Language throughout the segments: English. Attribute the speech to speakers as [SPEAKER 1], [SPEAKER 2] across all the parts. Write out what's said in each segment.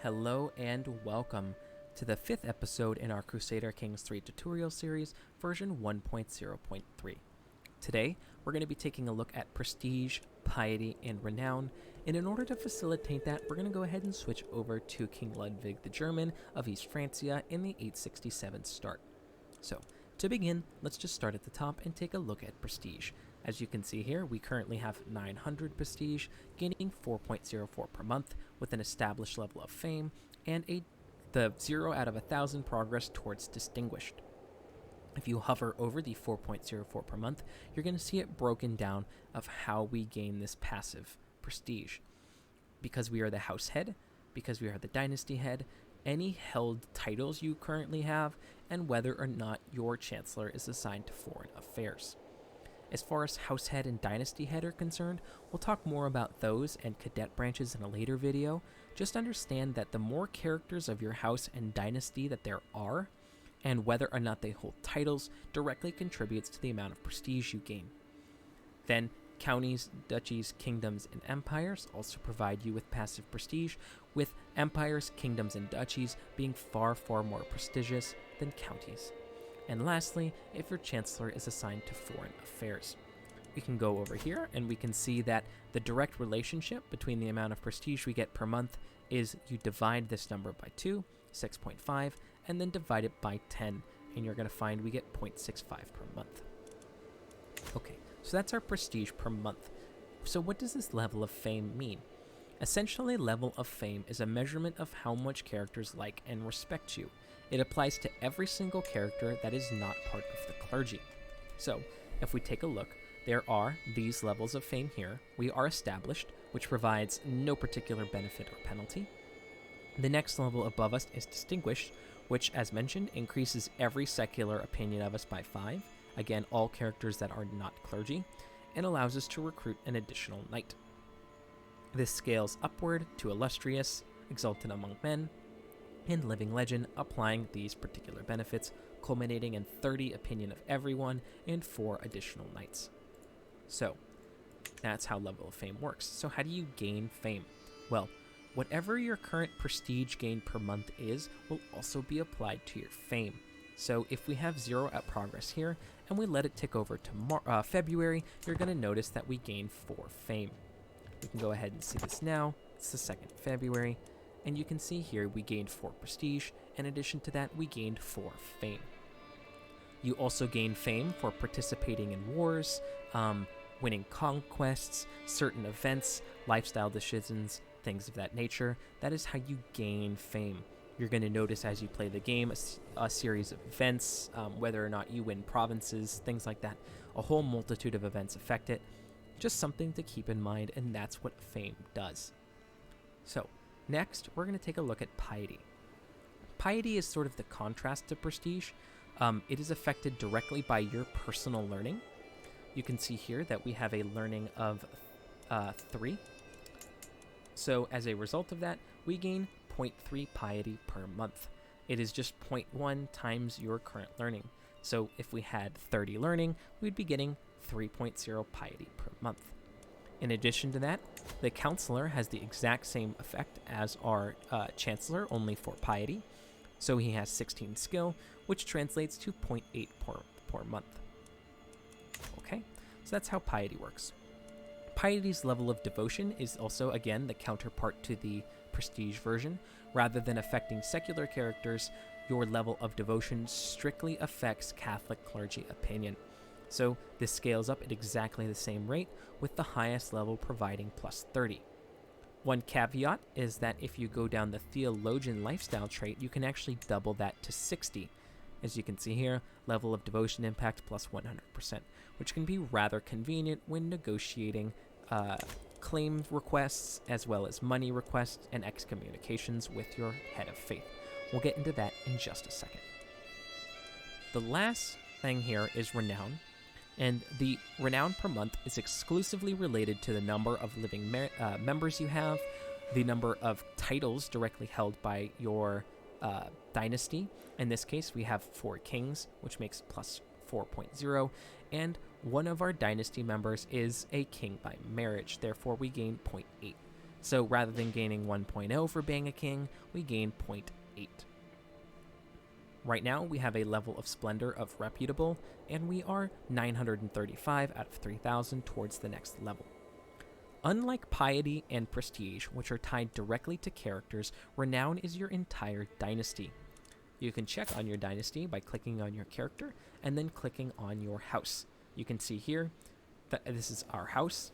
[SPEAKER 1] Hello and welcome to the 5th episode in our Crusader Kings 3 tutorial series, version 1.0.3. Today, we're going to be taking a look at Prestige, Piety, and Renown, and in order to facilitate that, we're going to go ahead and switch over to King Ludwig the German of East Francia in the 867 start. So, to begin, let's just start at the top and take a look at Prestige. As you can see here, we currently have 900 Prestige, gaining 4.04 per month, with an established level of Fame, and the 0 out of 1,000 progress towards Distinguished. If you hover over the 4.04 per month, you're going to see it broken down of how we gain this passive Prestige. Because we are the House Head, because we are the Dynasty Head, any held titles you currently have, and whether or not your Chancellor is assigned to Foreign Affairs. As far as House Head and Dynasty Head are concerned, we'll talk more about those and cadet branches in a later video. Just understand that the more characters of your house and dynasty that there are, and whether or not they hold titles, directly contributes to the amount of prestige you gain. Then, counties, duchies, kingdoms, and empires also provide you with passive prestige, with empires, kingdoms, and duchies being far more prestigious than counties. And lastly, if your Chancellor is assigned to Foreign Affairs. We can go over here and we can see that the direct relationship between the amount of prestige we get per month is you divide this number by 2, 6.5, and then divide it by 10, and you're going to find we get 0.65 per month. Okay, so that's our prestige per month. So what does this level of fame mean? Essentially, level of fame is a measurement of how much characters like and respect you. It applies to every single character that is not part of the clergy. So, if we take a look, there are these levels of fame here. We are established, which provides no particular benefit or penalty. The next level above us is distinguished, which, as mentioned, increases every secular opinion of us by 5. Again, all characters that are not clergy, and allows us to recruit an additional knight. This scales upward to illustrious, exalted among men, and living legend, applying these particular benefits, culminating in 30 opinion of everyone and 4 additional knights. So, that's how level of fame works. So how do you gain fame? Well, whatever your current prestige gain per month is, will also be applied to your fame. So if we have 0 at progress here, and we let it tick over to February, you're going to notice that we gain 4 fame. We can go ahead and see this now. It's the 2nd of February. And you can see here we gained 4 prestige. In addition to that, we gained 4 fame. You also gain fame for participating in wars, winning conquests, certain events, lifestyle decisions, things of that nature. That is how you gain fame. You're going to notice as you play the game a series of events, whether or not you win provinces, things like that. A whole multitude of events affect it. Just something to keep in mind, and that's what fame does. So, next, we're going to take a look at Piety. Piety is sort of the contrast to Prestige. It is affected directly by your personal learning. You can see here that we have a learning of 3. So as a result of that, we gain 0.3 Piety per month. It is just 0.1 times your current learning. So if we had 30 learning, we'd be getting 3.0 Piety per month. In addition to that, the Counselor has the exact same effect as our Chancellor, only for Piety. So he has 16 skill, which translates to 0.8 per month. Okay, so that's how Piety works. Piety's level of devotion is also, again, the counterpart to the Prestige version. Rather than affecting secular characters, your level of devotion strictly affects Catholic clergy opinion. So this scales up at exactly the same rate, with the highest level providing plus 30. One caveat is that if you go down the theologian lifestyle trait, you can actually double that to 60. As you can see here, level of devotion impact plus 100%, which can be rather convenient when negotiating claim requests, as well as money requests and excommunications with your head of faith. We'll get into that in just a second. The last thing here is Renown. And the renown per month is exclusively related to the number of living members you have, the number of titles directly held by your dynasty. In this case, we have 4 kings, which makes plus 4.0, and one of our dynasty members is a king by marriage, therefore we gain 0.8. So rather than gaining 1.0 for being a king, we gain 0.8. Right now, we have a level of splendor of reputable, and we are 935 out of 3,000 towards the next level. Unlike piety and prestige, which are tied directly to characters, renown is your entire dynasty. You can check on your dynasty by clicking on your character and then clicking on your house. You can see here that this is our house.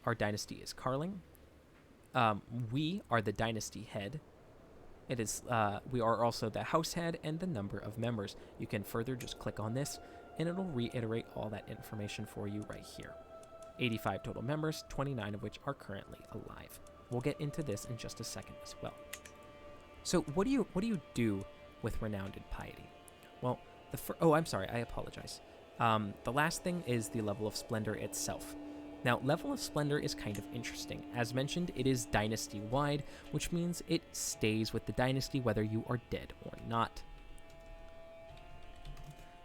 [SPEAKER 1] Our dynasty is Carling. We are the dynasty head. It is we are also the house head and the number of members. You can further just click on this and it'll reiterate all that information for you right here. 85 total members, 29 of which are currently alive. We'll get into this in just a second as well. So what do you do with renowned and piety? Well, I'm sorry, I apologize. The last thing is the level of splendor itself. Now, level of splendor is kind of interesting. As mentioned, it is dynasty-wide, which means it stays with the dynasty whether you are dead or not.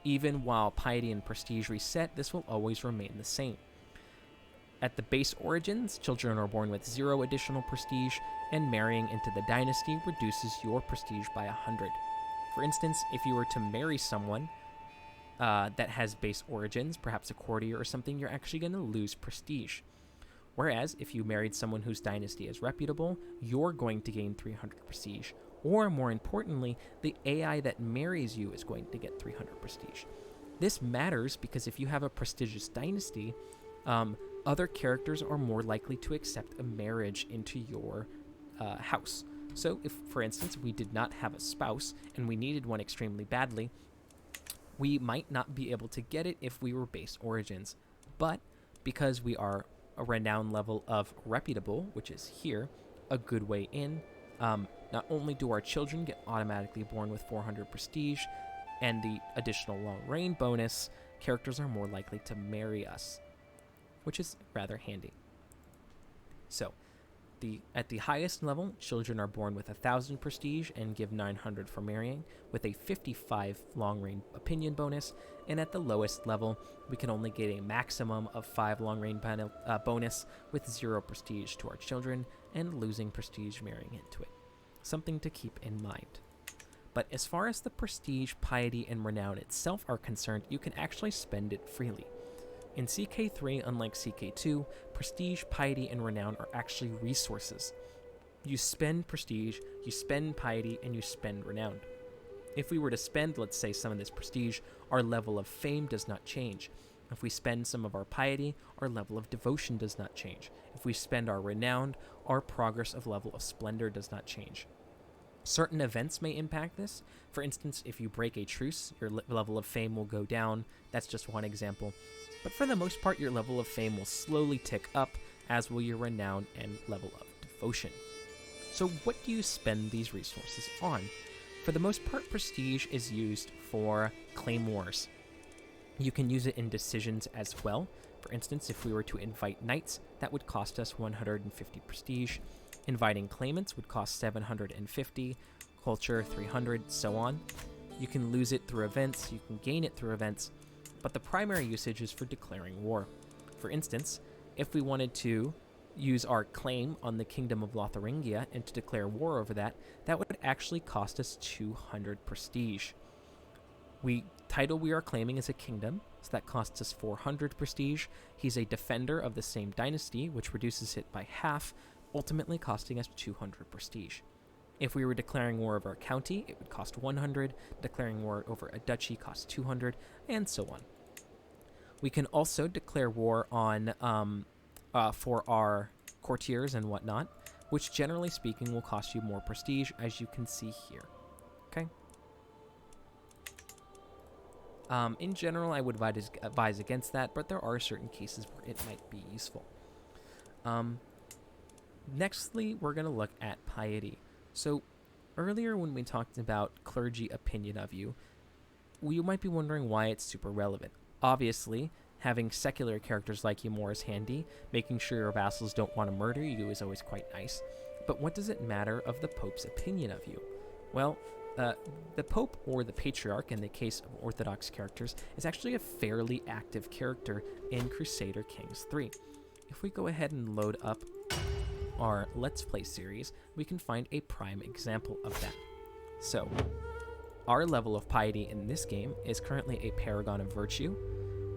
[SPEAKER 1] Even while piety and prestige reset, this will always remain the same. At the base origins, children are born with 0 additional prestige, and marrying into the dynasty reduces your prestige by 100. For instance, if you were to marry someone that has base origins, perhaps a courtier or something, you're actually going to lose prestige. Whereas, if you married someone whose dynasty is reputable, you're going to gain 300 prestige. Or, more importantly, the AI that marries you is going to get 300 prestige. This matters because if you have a prestigious dynasty, other characters are more likely to accept a marriage into your house. So if, for instance, we did not have a spouse and we needed one extremely badly, we might not be able to get it if we were base origins. But because we are a renown level of reputable, which is here, a good way in, not only do our children get automatically born with 400 prestige and the additional long reign bonus, characters are more likely to marry us, which is rather handy. So, at the highest level, children are born with 1,000 prestige and give 900 for marrying, with a 55 long-range opinion bonus, and at the lowest level, we can only get a maximum of 5 long-range bonus with 0 prestige to our children, and losing prestige marrying into it. Something to keep in mind. But as far as the prestige, piety, and renown itself are concerned, you can actually spend it freely. In CK3, unlike CK2, prestige, piety, and renown are actually resources. You spend prestige, you spend piety, and you spend renown. If we were to spend, let's say, some of this prestige, our level of fame does not change. If we spend some of our piety, our level of devotion does not change. If we spend our renown, our progress of level of splendor does not change. Certain events may impact this. For instance, if you break a truce, your level of fame will go down. That's just one example. But for the most part, your level of fame will slowly tick up, as will your renown and level of devotion. So what do you spend these resources on? For the most part, prestige is used for claim wars. You can use it in decisions as well. For instance, if we were to invite knights, that would cost us 150 prestige. Inviting claimants would cost 750, culture 300, so on. You can lose it through events, you can gain it through events, but the primary usage is for declaring war. For instance, if we wanted to use our claim on the Kingdom of Lotharingia and to declare war over that, that would actually cost us 200 prestige. Title we are claiming is a kingdom, so that costs us 400 prestige. He's a defender of the same dynasty, which reduces it by half, ultimately costing us 200 prestige. If we were declaring war over a county, it would cost 100, declaring war over a duchy costs 200, and so on. We can also declare war on for our courtiers and whatnot, which generally speaking will cost you more prestige, as you can see here. Okay. In general, I would advise against that, but there are certain cases where it might be useful. Nextly, we're going to look at piety. So, earlier when we talked about clergy opinion of you, you might be wondering why it's super relevant. Obviously, having secular characters like you more is handy. Making sure your vassals don't want to murder you is always quite nice. But what does it matter of the Pope's opinion of you? Well, the Pope, or the Patriarch in the case of Orthodox characters, is actually a fairly active character in Crusader Kings 3. If we go ahead and load up our Let's Play series, we can find a prime example of that. So, our level of piety in this game is currently a Paragon of Virtue.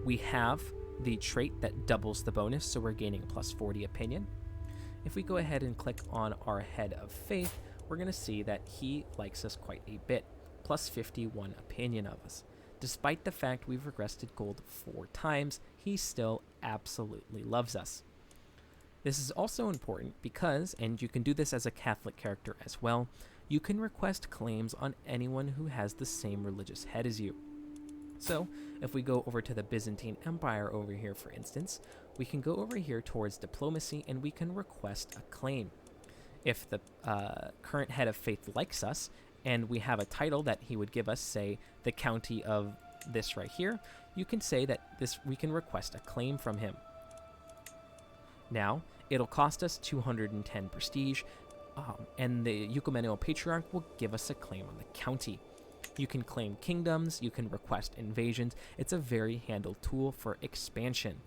[SPEAKER 1] We have the trait that doubles the bonus, so we're gaining a plus 40 opinion. If we go ahead and click on our Head of Faith, we're going to see that he likes us quite a bit, plus 51 opinion of us. Despite the fact we've regressed gold 4 times, he still absolutely loves us. This is also important because, and you can do this as a Catholic character as well, you can request claims on anyone who has the same religious head as you. So, if we go over to the Byzantine Empire over here, for instance, we can go over here towards diplomacy and we can request a claim. If the current head of faith likes us, and we have a title that he would give us, say, the county of this right here, you can say that we can request a claim from him. Now, it'll cost us 210 prestige, and the Ecumenical Patriarch will give us a claim on the county. You can claim kingdoms, you can request invasions. It's a very handy tool for expansion.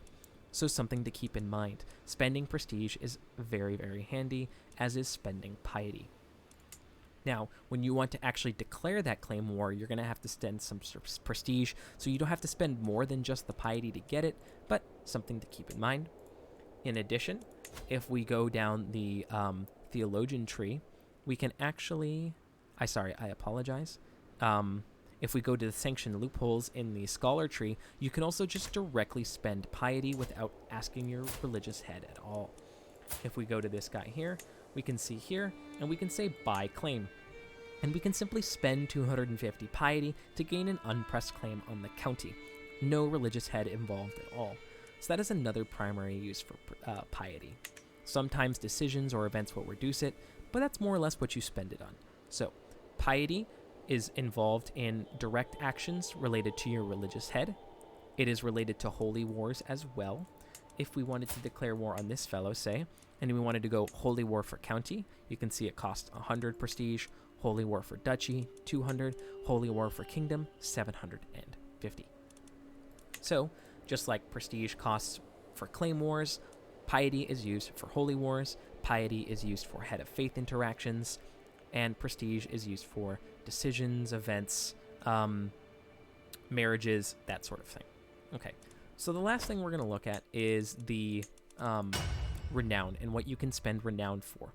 [SPEAKER 1] So something to keep in mind. Spending prestige is very, very handy, as is spending piety. Now, when you want to actually declare that claim war, you're going to have to spend some prestige, so you don't have to spend more than just the piety to get it, but something to keep in mind. In addition, if we go down the theologian tree, we can actually... I apologize. If we go to the sanctioned loopholes in the scholar tree, you can also just directly spend piety without asking your religious head at all. If we go to this guy here, we can see here, and we can say buy claim. And we can simply spend 250 piety to gain an unpressed claim on the county. No religious head involved at all. So that is another primary use for piety. Sometimes decisions or events will reduce it, but that's more or less what you spend it on. So, piety is involved in direct actions related to your religious head. It is related to holy wars as well. If we wanted to declare war on this fellow, say, and we wanted to go holy war for county, you can see it costs 100 prestige, holy war for duchy, 200, holy war for kingdom, 750. So, just like prestige costs for claim wars, piety is used for holy wars, piety is used for head of faith interactions, and prestige is used for decisions, events, marriages, that sort of thing. Okay, so the last thing we're going to look at is the renown and what you can spend renown for.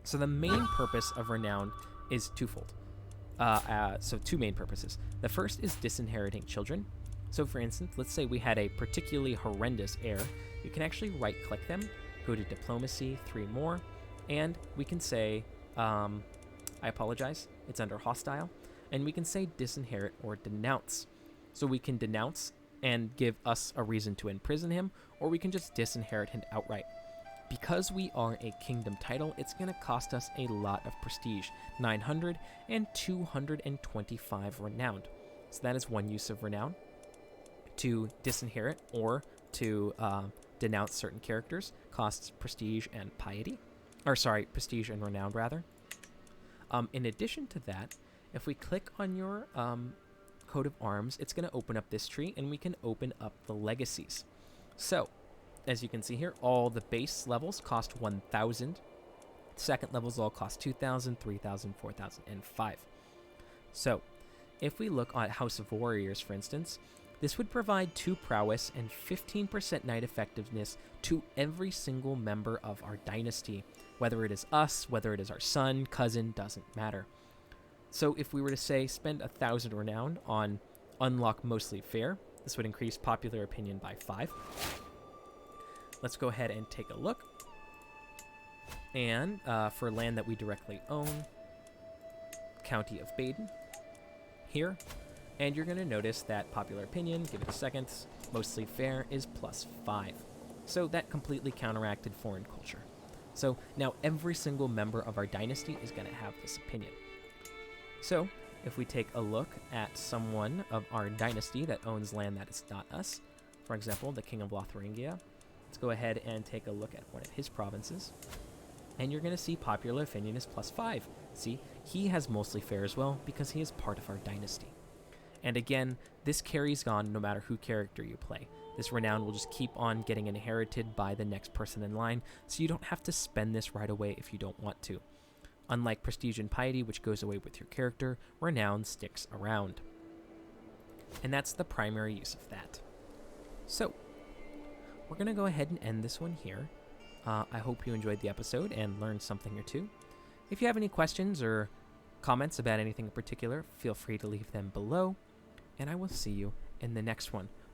[SPEAKER 1] So the main purpose of renown is twofold. So two main purposes. The first is disinheriting children. So for instance, let's say we had a particularly horrendous heir. You can actually right-click them, go to diplomacy, 3 more, and we can say, I apologize, it's under hostile, and we can say disinherit or denounce. So we can denounce and give us a reason to imprison him, or we can just disinherit him outright. Because we are a kingdom title, it's going to cost us a lot of prestige, 900 and 225 renowned. So that is one use of renown. To disinherit or to denounce certain characters costs prestige and piety. Prestige and renown, rather. In addition to that, if we click on your coat of arms, it's going to open up this tree, and we can open up the legacies. So, as you can see here, all the base levels cost 1,000. Second levels all cost 2,000, 3,000, 4,000, and 5. So, if we look at House of Warriors, for instance, this would provide 2 prowess and 15% knight effectiveness to every single member of our dynasty. Whether it is us, whether it is our son, cousin, doesn't matter. So if we were to say spend 1,000 renown on unlock mostly fair, this would increase popular opinion by 5. Let's go ahead and take a look. And for land that we directly own, County of Baden, here. And you're going to notice that popular opinion, give it a second, mostly fair is plus 5. So that completely counteracted foreign culture. So now every single member of our dynasty is going to have this opinion. So if we take a look at someone of our dynasty that owns land that is not us, for example, the King of Lotharingia, let's go ahead and take a look at one of his provinces. And you're going to see popular opinion is plus 5. See, he has mostly fair as well because he is part of our dynasty. And again, this carries on no matter who character you play. This renown will just keep on getting inherited by the next person in line, so you don't have to spend this right away if you don't want to. Unlike prestige and piety, which goes away with your character, renown sticks around. And that's the primary use of that. So, we're going to go ahead and end this one here. I hope you enjoyed the episode and learned something or two. If you have any questions or comments about anything in particular, feel free to leave them below. And I will see you in the next one,